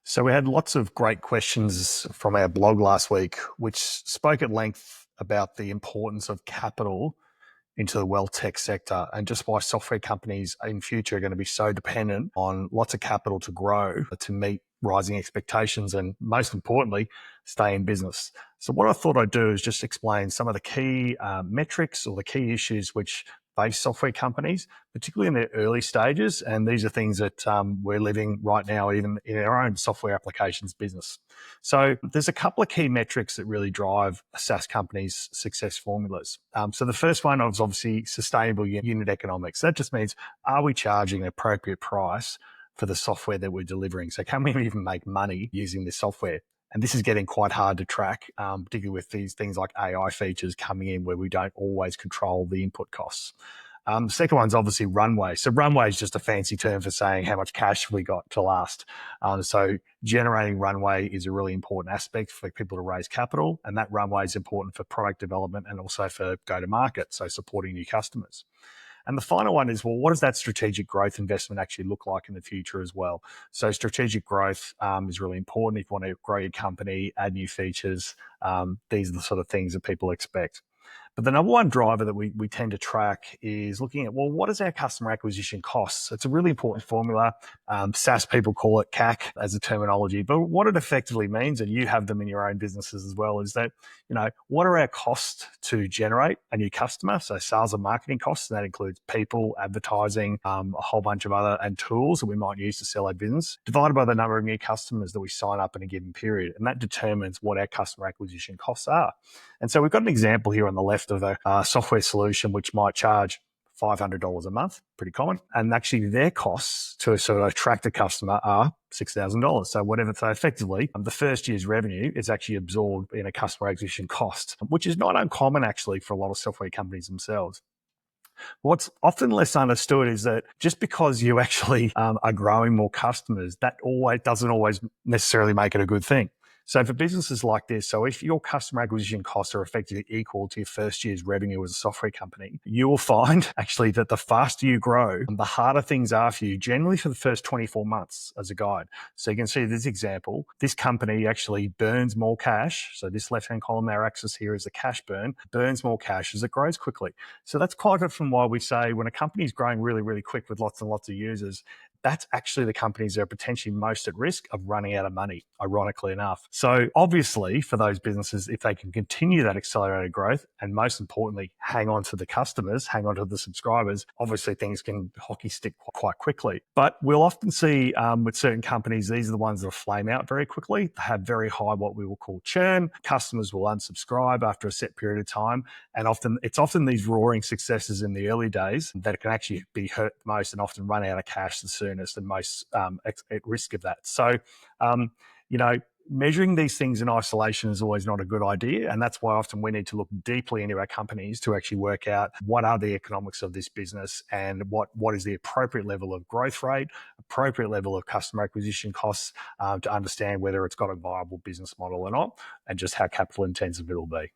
So we had lots of great questions from our blog last week, which spoke at length about the importance of capital into the wealth tech sector and just why software companies in future are going to be so dependent on lots of capital to grow to meet rising expectations and most importantly, stay in business. So what I thought I'd do is just explain some of the key metrics or the key issues which face software companies, particularly in their early stages. And these are things that we're living right now, even in our own software applications business. So there's a couple of key metrics that really drive a SaaS company's success formulas. So the first one is obviously sustainable unit economics. That just means, are we charging an appropriate price for the software that we're delivering? So can we even make money using this software? And this is getting quite hard to track, particularly with these things like AI features coming in where we don't always control the input costs. The second one's obviously runway. So runway is just a fancy term for saying how much cash we got to last. So generating runway is a really important aspect for people to raise capital. And that runway is important for product development and also for go-to-market, so supporting new customers. And the final one is, well, what does that strategic growth investment actually look like in the future as well? So strategic growth is really important if you want to grow your company, add new features. These are the sort of things that people expect. But the number one driver that we tend to track is looking at, well, what is our customer acquisition costs? It's a really important formula. SaaS people call it CAC as a terminology, but what it effectively means, and you have them in your own businesses as well, is that, what are our costs to generate a new customer? So sales and marketing costs, and that includes people, advertising, a whole bunch of other and tools that we might use to sell our business, divided by the number of new customers that we sign up in a given period. And that determines what our customer acquisition costs are. And so we've got an example here on the left of a software solution which might charge $500 a month, pretty common. And actually their costs to sort of attract a customer are $6,000. So whatever, so effectively the first year's revenue is actually absorbed in a customer acquisition cost, which is not uncommon actually for a lot of software companies themselves. What's often less understood is that just because you actually are growing more customers, that doesn't always necessarily make it a good thing. So for businesses like this, so if your customer acquisition costs are effectively equal to your first year's revenue as a software company, you will find actually that the faster you grow, the harder things are for you, generally for the first 24 months as a guide. So you can see this example, this company actually burns more cash. So this left-hand column, our axis here is the cash burns more cash as it grows quickly. So that's quite often why we say when a company is growing really, really quick with lots and lots of users, that's actually the companies that are potentially most at risk of running out of money, ironically enough. So obviously for those businesses, if they can continue that accelerated growth and most importantly, hang on to the customers, hang on to the subscribers, obviously things can hockey stick quite quickly. But we'll often see with certain companies, these are the ones that flame out very quickly. They have very high, what we will call churn. Customers will unsubscribe after a set period of time. And it's often these roaring successes in the early days that can actually be hurt the most and often run out of cash the soonest and most at risk of that. So, measuring these things in isolation is always not a good idea. And that's why often we need to look deeply into our companies to actually work out what are the economics of this business and what is the appropriate level of growth rate, appropriate level of customer acquisition costs to understand whether it's got a viable business model or not, and just how capital intensive it'll be.